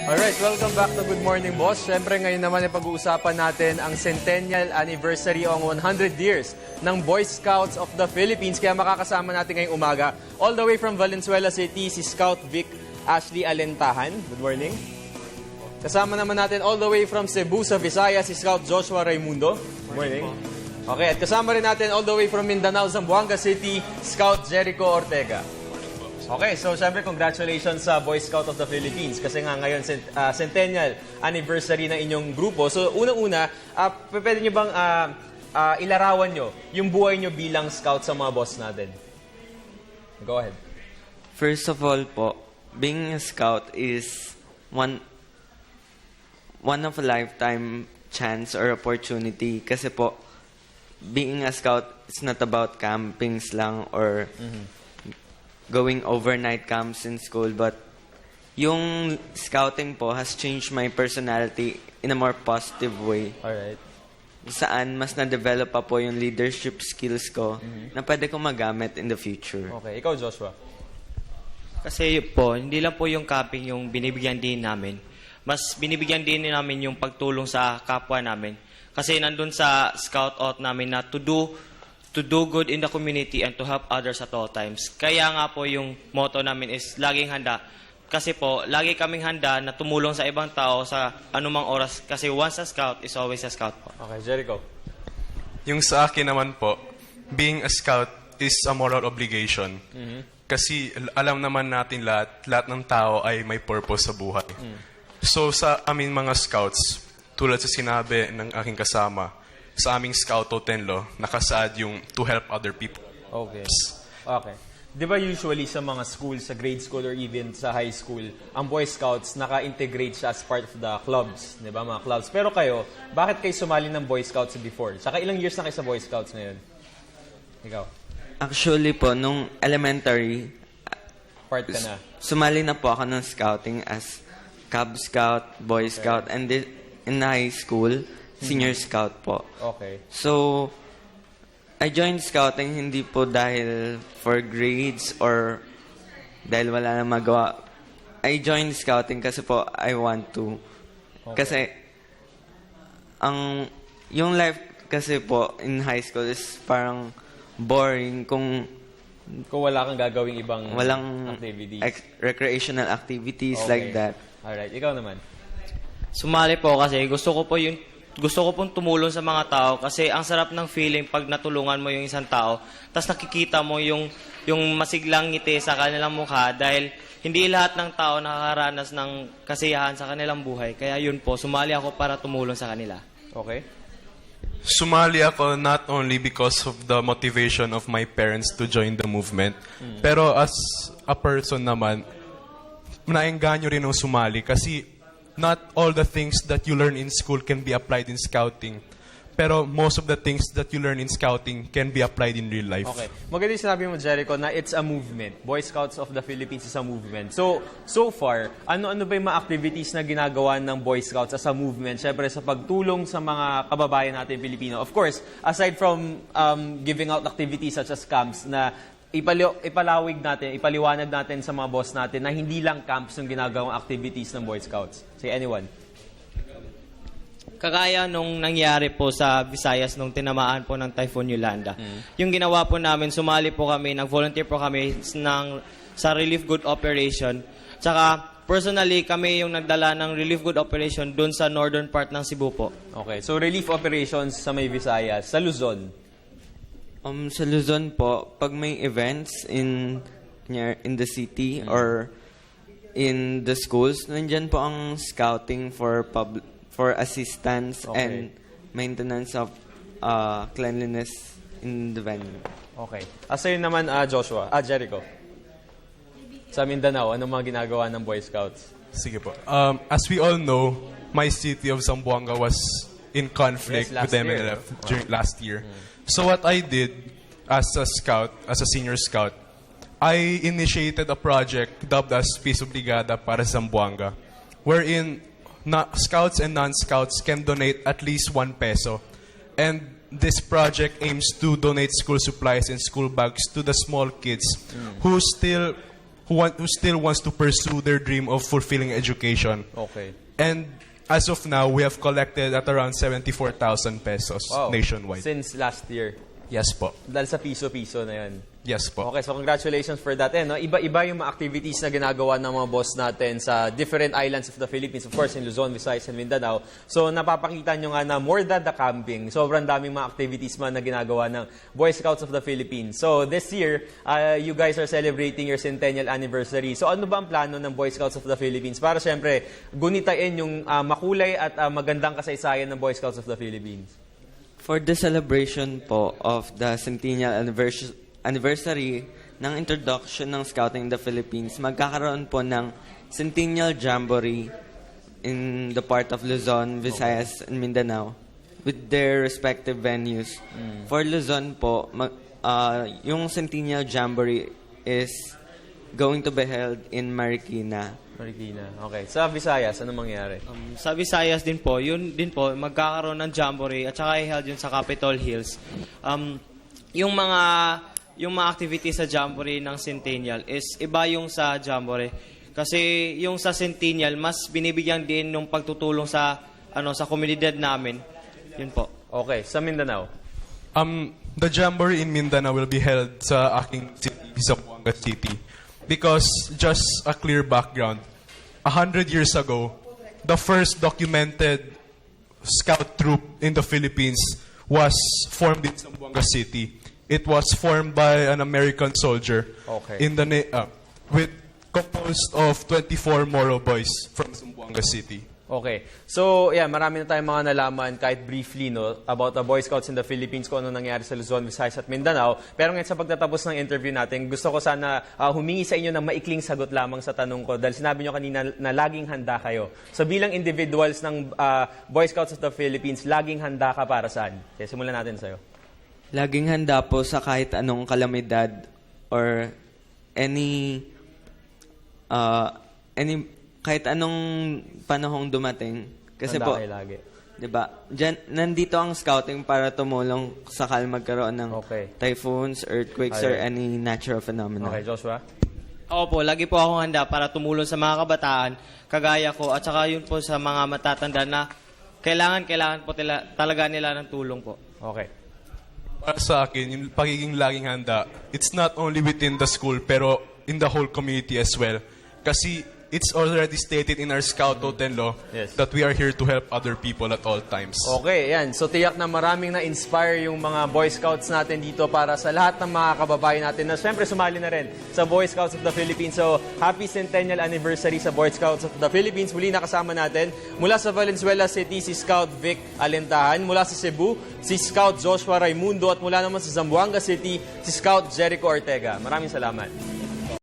Alright, welcome back to Good Morning Boss. Siyempre ngayon naman ay pag-uusapan natin ang centennial anniversary o ang 100 years ng Boy Scouts of the Philippines. Kaya makakasama natin ngayong umaga, all the way from Valenzuela City, si Scout Vic Ashley Alentahan. Good morning. Kasama naman natin all the way from Cebu sa Visayas, si Scout Joshua Raimundo. Good morning. Okay, at kasama rin natin all the way from Mindanao, Zamboanga City, Scout Jericho Ortega. Okay, so syempre congratulations sa Boy Scout of the Philippines kasi nga ngayon centennial anniversary ng inyong grupo. So unang-una, pwede nyo bang ilarawan nyo yung buhay nyo bilang scout sa mga boss natin? Go ahead. First of all po, being a scout is one of a lifetime chance or opportunity kasi po, being a scout, it's not about campings lang or going overnight camps in school, but yung scouting po has changed my personality in a more positive way. Alright. Saan mas na-develop pa po yung leadership skills ko na pwede kong magamit in the future. Okay, ikaw Joshua. Kasi po, hindi lang po yung camping yung binibigyan din namin. Mas binibigyan din namin yung pagtulong sa kapwa namin. Kasi nandun sa scout out namin na to do good in the community and to help others at all times. Kaya nga po yung motto namin is laging handa. Kasi po, lagi kaming handa na tumulong sa ibang tao sa anumang oras. Kasi once a scout is always a scout po. Okay, Jericho. Yung sa akin naman po, being a scout is a moral obligation. Kasi alam naman natin lahat ng tao ay may purpose sa buhay. So sa aming mga scouts, tulad sa sinabi ng aking kasama, sa aming Scout Tenlo, nakasaad yung to help other people. Okay. Okay. Di ba usually sa mga school, sa grade school or even sa high school, ang Boy Scouts naka-integrate siya as part of the clubs, di ba mga clubs? Pero kayo, bakit kayo sumali ng Boy Scouts before? Saka ilang years na kayo sa Boy Scouts ngayon? Ikaw? Actually po, nung elementary, Part ka na? sumali na po ako ng scouting as Cub Scout, Boy Scout, and in high school, Senior Scout po. Okay. So, I joined scouting hindi po dahil for grades or dahil wala na magawa. I joined scouting kasi po I want to. Okay. Kasi, yung life kasi po in high school is parang boring kung wala kang gagawing ibang walang activities. Recreational activities Okay. like that. Alright, ikaw naman. Sumali po kasi gusto ko pong tumulong sa mga tao kasi ang sarap ng feeling pag natulungan mo yung isang tao tapos nakikita mo yung masiglang ngiti sa kanilang mukha dahil hindi lahat ng tao nakakaranas ng kasiyahan sa kanilang buhay. Kaya yun po, sumali ako para tumulong sa kanila. Okay. Sumali ako not only because of the motivation of my parents to join the movement, pero as a person naman, naengganyo rin ng sumali kasi not all the things that you learn in school can be applied in scouting. Pero most of the things that you learn in scouting can be applied in real life. Okay. Maganda yung sinabi mo, Jericho, na it's a movement. Boy Scouts of the Philippines is a movement. So far, ano ba yung mga activities na ginagawa ng Boy Scouts as a movement? Siyempre, sa pagtulong sa mga kababayan natin Pilipino. Of course, aside from giving out activities such as camps na ipaliwanag natin sa mga boss natin na hindi lang camps yung ginagawang activities ng Boy Scouts. Say anyone. Kagaya nung nangyari po sa Visayas nung tinamaan po ng Typhoon Yolanda. Yung ginawa po namin, sumali po kami, nag-volunteer po kami sa Relief Good Operation. Tsaka personally, kami yung nagdala ng Relief Good Operation dun sa northern part ng Cebu po. Okay. So relief operations sa may Visayas, sa Luzon. Sa Luzon po, pag may events in the city or in the schools, nandyan po ang scouting for assistance and maintenance of cleanliness in the venue. Okay. Sa'yo naman, Jericho. Sa Mindanao, anong mga ginagawa ng Boy Scouts? Sige po. As we all know, my city of Zamboanga was in conflict with the MNLF during last year. So what I did as a scout, as a senior scout, I initiated a project dubbed as Piso Brigada para Zamboanga, wherein scouts and non-scouts can donate at least 1 peso. And this project aims to donate school supplies and school bags to the small kids who still who still wants to pursue their dream of fulfilling education. Okay. And as of now, we have collected at around 74,000 pesos Wow. nationwide. Since last year. Yes po. Dahil sa piso-piso na yan. Yes po. Okay, so congratulations for that. No? Iba-iba yung mga activities na ginagawa ng mga boss natin sa different islands of the Philippines. Of course, in Luzon, Visayas, and Mindanao. So, napapakita nyo nga na more than the camping, sobrang daming mga activities man na ginagawa ng Boy Scouts of the Philippines. So, this year, you guys are celebrating your centennial anniversary. So, ano ba ang plano ng Boy Scouts of the Philippines? Para syempre, gunitain yung makulay at magandang kasaysayan ng Boy Scouts of the Philippines. For the celebration po of the centennial anniversary ng introduction ng Scouting in the Philippines, magkakaroon po ng Centennial Jamboree in the part of Luzon, Visayas, and Mindanao with their respective venues. For Luzon po, yung Centennial Jamboree is going to be held in Marikina. Marikina. Okay. Sa Visayas, ano mangyari? Sa Visayas din po, yun din po, magkakaroon ng jamboree at saka i-held yun sa Capitol Hills. Yung mga activities sa jamboree ng Centennial is iba yung sa jamboree. Kasi yung sa Centennial, mas binibigyan din ng pagtutulong sa sa komunidad namin. Yun po. Okay. Sa Mindanao? The Jamboree in Mindanao will be held sa aking city, Zamboanga City. Because, just a clear background, 100 years ago, the first documented scout troop in the Philippines was formed in Zamboanga City. It was formed by an American soldier Okay. in the with composed of 24 Moro boys from Zamboanga City. Okay. So, yeah, marami na tayong mga nalaman kahit briefly about the Boy Scouts in the Philippines, kung ano nangyari sa Luzon, Visayas at Mindanao. Pero ngayon sa pagtatapos ng interview natin, gusto ko sana humingi sa inyo ng maikling sagot lamang sa tanong ko dahil sinabi nyo kanina na laging handa kayo. So, bilang individuals ng Boy Scouts of the Philippines, laging handa ka para saan? Kaya simulan natin sa'yo. Laging handa po sa kahit anong kalamidad or kahit anong panahong dumating. Kasi Handa po, kayo lagi. 'di ba? Nandito ang scouting para tumulong sakal magkaroon ng Okay. typhoons, earthquakes, or Ayun. any natural phenomena. Okay, Joshua? Ako po, lagi po akong handa para tumulong sa mga kabataan, kagaya ko, at saka yun po sa mga matatanda na kailangan po talaga nila ng tulong po. Okay. Para sa akin, yung pagiging laging handa, it's not only within the school, pero in the whole community as well. Kasi it's already stated in our Scout Oath and Law Yes. that we are here to help other people at all times. Okay, yan. So tiyak na maraming na-inspire yung mga Boy Scouts natin dito para sa lahat ng mga kababayan natin na syempre sumali na rin sa Boy Scouts of the Philippines. So happy centennial anniversary sa Boy Scouts of the Philippines. Muli nakasama natin mula sa Valenzuela City si Scout Vic Alentahan, mula sa Cebu si Scout Joshua Raimundo at mula naman sa Zamboanga City si Scout Jericho Ortega. Maraming salamat.